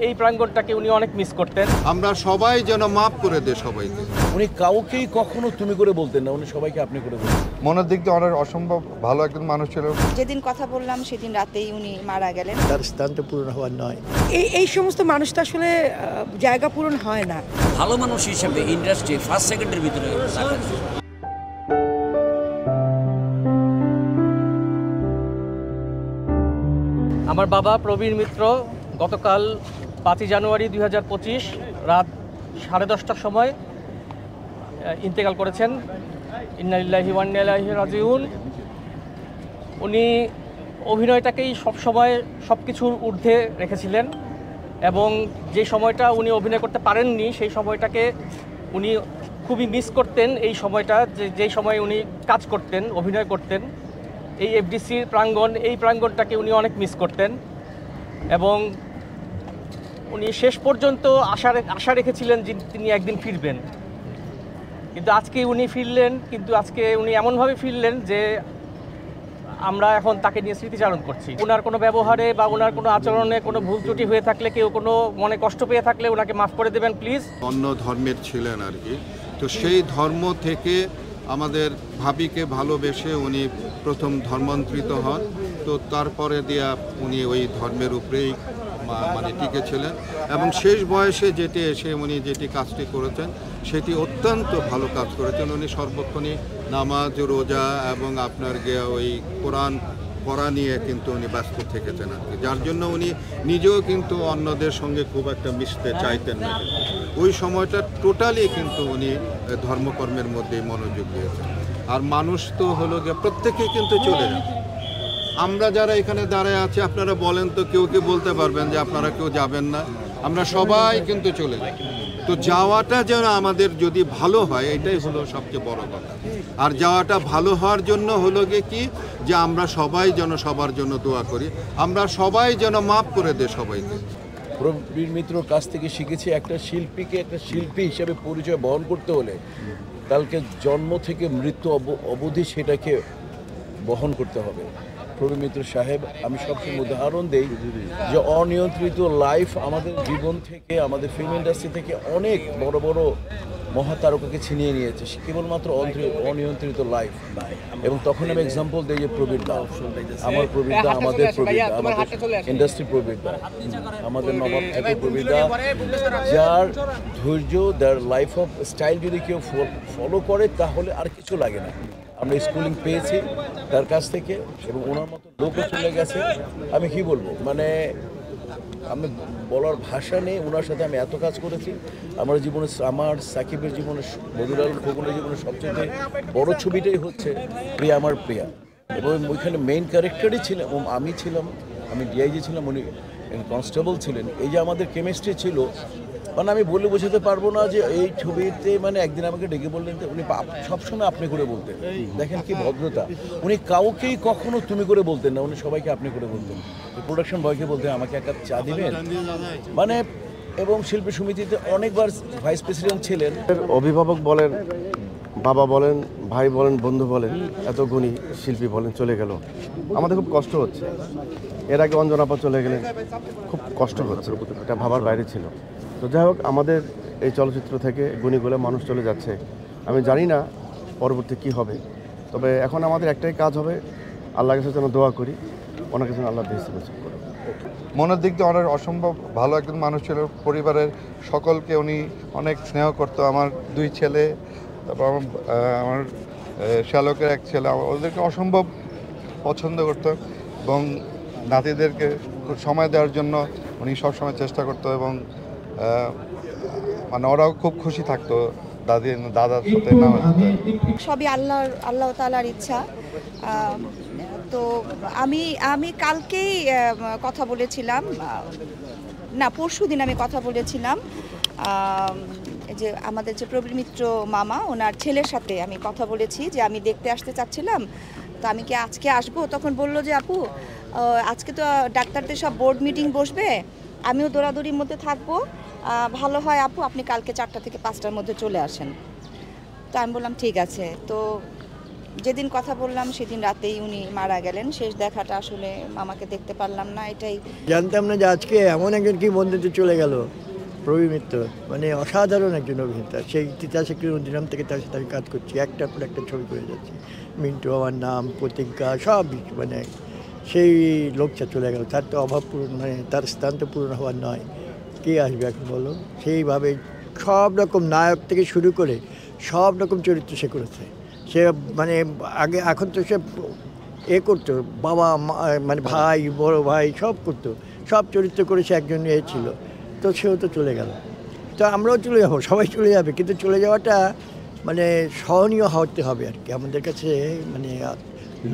এই প্রাঙ্গণটাকে উনি অনেক মিস করতেন। আমরা সবাই যেন মাফ করে দেয় সবাইকে। উনি কাউকেই কখনো তুমি করে বলতেন না, উনি সবাইকে আপনি করে বলতেন। মনের দিক দিয়ে অনেক অসম্ভব ভালো একজন মানুষ ছিল। যেদিন কথা বললাম সেদিন রাতেই উনি মারা গেলেন। তার স্থানটা পূরণ হওয়ার নয়। এই সমস্ত মানুষ তো আসলে জায়গা পূরণ হয় না। ভালো মানুষ হিসেবে ইন্ডাস্ট্রি ফার্স্ট সেকেন্ডের ভিতরে রাখা। আমার বাবা প্রবীর মিত্র গতকাল 5ই জানুয়ারি 2025 রাত 10:30টার সময় ইন্তেকাল করেছেন। ইন্না লিল্লাহি ওয়া ইন্না ইলাইহি রাজিউন। উনি অভিনয়টাকেই সবসময় সব কিছুর ঊর্ধ্বে রেখেছিলেন এবং যে সময়টা উনি অভিনয় করতে পারেননি সেই সময়টাকে উনি খুবই মিস করতেন। এই সময়টা যেই সময় উনি কাজ করতেন, অভিনয় করতেন, এই এফডিসির এই প্রাঙ্গণটাকে উনি অনেক মিস করতেন এবং উনি শেষ পর্যন্ত আশা রেখেছিলেন যে তিনি একদিন ফিরবেন। কিন্তু আজকে উনি ফিরলেন, কিন্তু আজকে উনি এমনভাবে ফিরলেন যে আমরা এখন তাকে নিয়ে স্মৃতিচারণ করছি। ওনার কোনো ব্যবহারে বা ওনার কোনো আচরণে কোনো ভুল ত্রুটি হয়ে থাকলে, কেউ কোনো মনে কষ্ট পেয়ে থাকলে ওনাকে মাফ করে দেবেন প্লিজ। অন্য ধর্মের ছিলেন আর কি, তো সেই ধর্ম থেকে আমাদের ভাবিকে ভালোবেসে উনি প্রথম ধর্মান্তরিত হন। তো তারপরে দিয়া উনি ওই ধর্মের উপরেই মানে টিকে ছিলেন এবং শেষ বয়সে যেটি এসে উনি যেটি কাজটি করেছেন সেটি অত্যন্ত ভালো কাজ করেছেন। উনি সর্বক্ষণই নামাজ, রোজা এবং আপনার গিয়ে ওই কোরআন পড়া নিয়ে কিন্তু উনি ব্যস্ত থেকেছেন আর কি, যার জন্য উনি নিজেও কিন্তু অন্যদের সঙ্গে খুব একটা মিশতে চাইতেন না। ওই সময়টা টোটালি কিন্তু উনি ধর্মকর্মের মধ্যেই মনোযোগ দিয়েছেন। আর মানুষ তো হলো গিয়ে প্রত্যেকেই কিন্তু চলে যান। আমরা যারা এখানে দাঁড়ায় আছি, আপনারা বলেন তো কেউ কি বলতে পারবেন যে আপনারা কেউ যাবেন না? আমরা সবাই কিন্তু চলে যাই। তো যাওয়াটা যেন আমাদের যদি ভালো হয় এটাই হলো সবচেয়ে বড় কথা। আর যাওয়াটা ভালো হওয়ার জন্য হলো গিয়ে কি, যে আমরা সবাই যেন সবার জন্য দোয়া করি, আমরা সবাই যেন মাফ করে দেয় সবাইকে। প্রবীর মিত্রর কাছ থেকে শিখেছি একটা শিল্পীকে একটা শিল্পী হিসেবে পরিচয় বহন করতে হলে কালকে জন্ম থেকে মৃত্যু অবধি সেটাকে বহন করতে হবে। প্রবীর মিত্র সাহেব, আমি সবসময় উদাহরণ দেই যে অনিয়ন্ত্রিত লাইফ আমাদের জীবন থেকে, আমাদের ফিল্ম ইন্ডাস্ট্রি থেকে অনেক বড় বড় মহাতারকাকে ছিনিয়ে নিয়েছে, কেবলমাত্র অনিয়ন্ত্রিত লাইফ। এবং তখন আমি এক্সাম্পল দিই যে প্রবীর দা, আমার প্রবীর দা, আমাদের প্রবীর দা, আমাদের ইন্ডাস্ট্রি প্রবীর দা, আমাদের নবাব ঠাকুর প্রবীর দা, যার ধৈর্য, যার লাইফ অফ স্টাইল যদি কেউ ফলো করে তাহলে আর কিছু লাগে না। আমরা স্কুলিং পেয়েছি তার কাছ থেকে এবং ওনার মতো লোকও চলে গেছে। আমি কি বলবো, মানে আমি বলার ভাষা নেই। ওনার সাথে আমি এত কাজ করেছি। আমার জীবনে, আমার সাকিবের জীবনে, বদিউল আলম খোকনের জীবনে সবচেয়ে বড় ছবিটাই হচ্ছে প্রিয়া আমার প্রিয়া, এবং ওইখানে মেইন ক্যারেক্টারই ছিলাম আমি ছিলাম, আমি ডিআইজি ছিলাম, উনি কনস্টেবল ছিলেন। এই যে আমাদের কেমিস্ট্রি ছিল, মানে আমি বলে বোঝাতে পারবো না যে এই ছবিতে, মানে একদিন আমাকে ডেকে বললেন, উনি সবসময় আপনি করে বলতেন। দেখেন কি ভদ্রতা, উনি কাউকেই কখনো তুমি করে বলতেন না, উনি সবাইকে আপনি করে বলতেন। প্রোডাকশন বয়কে বলতেন আমাকে এক কাপ চা দিবেন, মানে। এবং শিল্পী সমিতিতে অনেকবার ভাইস প্রেসিডেন্ট ছিলেন। অভিভাবক বলেন, বাবা বলেন, ভাই বলেন, বন্ধু বলেন, এত গুণী শিল্পী বলেন চলে গেল, আমাদের খুব কষ্ট হচ্ছে। এর আগে অঞ্জনাপা চলে গেলেন, খুব কষ্ট হচ্ছে, এটা ভাবার বাইরে ছিল। তো যাই হোক, আমাদের এই চলচ্চিত্র থেকে গুণীগুলো মানুষ চলে যাচ্ছে। আমি জানি না পরবর্তী কি হবে, তবে এখন আমাদের একটাই কাজ হবে, আল্লাহর কাছে যেন দোয়া করি, ওনার কাছে আল্লাহ বেশি করে। মনের দিক দিয়ে অনেক অসম্ভব ভালো একজন মানুষ ছিল। পরিবারের সকলকে উনি অনেক স্নেহ করতো। আমার 2 ছেলে, তারপর আমার শ্যালকের এক ছেলে, ওদেরকে অসম্ভব পছন্দ করতো এবং নাতিদেরকে সময় দেওয়ার জন্য উনি সবসময় চেষ্টা করতো এবং মানে ওরাও খুব খুশি থাকতো দাদার সাথে। সবই আল্লাহ তাআলার ইচ্ছা। তো আমি কালকেই কথা বলেছিলাম, না পরশুদিন আমি কথা বলেছিলাম যে আমাদের যে প্রবীর মিত্র মামা, ওনার ছেলের সাথে আমি কথা বলেছি যে আমি দেখতে আসতে চাচ্ছিলাম, তো আমি কি আজকে আসবো? তখন বলল যে আপু আজকে তো ডাক্তারদের সব বোর্ড মিটিং বসবে, আমিও দৌড়াদৌড়ির মধ্যে থাকবো, ভালো হয় আপু আপনি কালকে 4টা থেকে 5টার মধ্যে চলে আসেন। তো আমি বললাম ঠিক আছে। তো যেদিন কথা বললাম সেদিন রাতেই উনি মারা গেলেন। শেষ দেখাটা আসলে মামাকে দেখতে পারলাম না, এটাই। জানতাম না যে আজকে এমন একজন কি বন্ধুতে চলে গেল, প্রবীর মিত্র। মানে অসাধারণ একজন অভিনেতা। সেই তিতাসের দিনাম থেকে তার সাথে আমি কাজ করছি, একটার পর একটা ছবি করে যাচ্ছি। মিন্টু আমার নাম, প্রতিজ্ঞা, সব মানে সেই লোকটা চলে গেল। তার তো অভাব পূরণ, মানে তার স্থান তো পূরণ হওয়ার নয়। কে আসবে এখন বলো? সেইভাবে সব রকম নায়ক থেকে শুরু করে সব রকম চরিত্র সে করেছে। সে মানে আগে, এখন তো সে করতো, বাবা মানে ভাই, বড় ভাই সব করতো, সব চরিত্র করে সে একজন ছিল। তো সেও তো চলে গেল, তো আমরাও চলে যাবো, সবাই চলে যাবে, কিন্তু চলে যাওয়াটা মানে সহনীয় হতে হবে আর কি। আমাদের কাছে মানে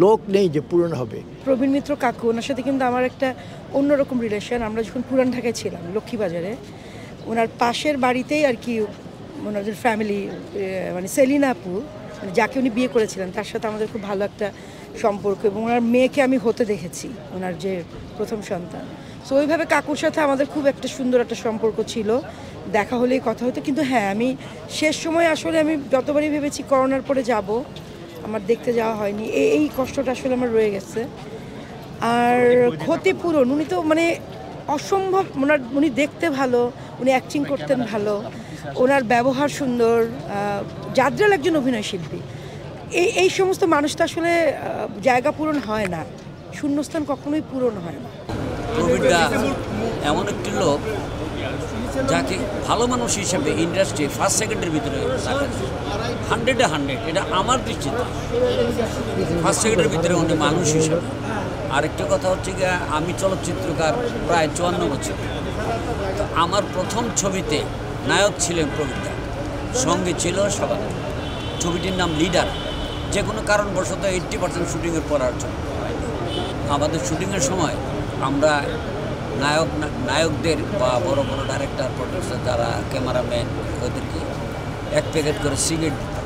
লোক নেই যে পূরণ হবে। প্রবীণ মিত্র কাকু, ওনার সাথে কিন্তু আমার একটা অন্যরকম রিলেশন। আমরা যখন পুরান ঢাকায় ছিলাম, লক্ষ্মীবাজারে, ওনার পাশের বাড়িতেই আর কি ওনাদের ফ্যামিলি, মানে সেলিনা আপু, মানে যাকে উনি বিয়ে করেছিলেন, তার সাথে আমাদের খুব ভালো একটা সম্পর্ক, এবং ওনার মেয়েকে আমি হতে দেখেছি, ওনার যে প্রথম সন্তান। সো ওইভাবে কাকুর সাথে আমাদের খুব একটা সুন্দর একটা সম্পর্ক ছিল, দেখা হলেই কথা হতো। কিন্তু হ্যাঁ, আমি শেষ সময় আসলে আমি যতবারই ভেবেছি করোনার পরে যাব, আমার দেখতে যাওয়া হয়নি। এই কষ্টটা আসলে আমার রয়ে গেছে। আর ক্ষতিপূরণ, উনি তো মানে অসম্ভব, উনি দেখতে ভালো, উনি অ্যাক্টিং করতেন ভালো, ওনার ব্যবহার সুন্দর, জাদ্রাল একজন অভিনয় শিল্পী। এই সমস্ত মানুষ তো আসলে জায়গা পূরণ হয় না, শূন্যস্থান কখনোই পূরণ হয় না। প্রবীরদা এমন একটি লোক যাকে ভালো মানুষ হিসেবে ইন্ডাস্ট্রি ফার্স্ট সেকেন্ডের ভিতরে 100-এ 100, এটা আমার দৃষ্টিতে ফার্স্ট সেকেন্ডের ভিতরে উনি মানুষ হিসেবে। আরেকটা কথা হচ্ছে গিয়ে, আমি চলচ্চিত্রকার প্রায় 54 বছর। তো আমার প্রথম ছবিতে নায়ক ছিলেন প্রবীরদা, সঙ্গে ছিল সবাই। ছবিটির নাম লিডার। যে কোনো কারণবশত 80% শুটিংয়ের পর আর ছবি। আমাদের শুটিংয়ের সময় আমরা নায়কদের বা বড় বড় ডাইরেক্টর, প্রডিউসার, যারা ক্যামেরাম্যান, ওদেরকে 1 প্যাকেট করে সিগারেট দিতাম।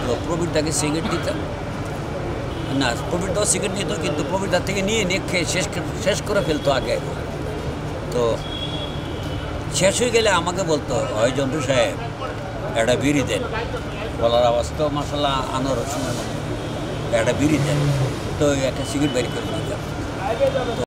তো প্রবীরদাকে সিগারেট দিতাম না, প্রবীরদাও সিগারেট নিত, কিন্তু প্রবীরদার থেকে নিয়ে খেয়ে শেষ করে ফেলতো আগে। তো শেষ হয়ে গেলে আমাকে বলতো, হয় জন্টু সাহেব একটা বিড়ি দেন। বলার আওয়াজ তো মাসাল্লাহ আনোয়ার হোসেনের, একটা বিড়ি দেন। তো একটা সিগারেট বের করে দিতাম।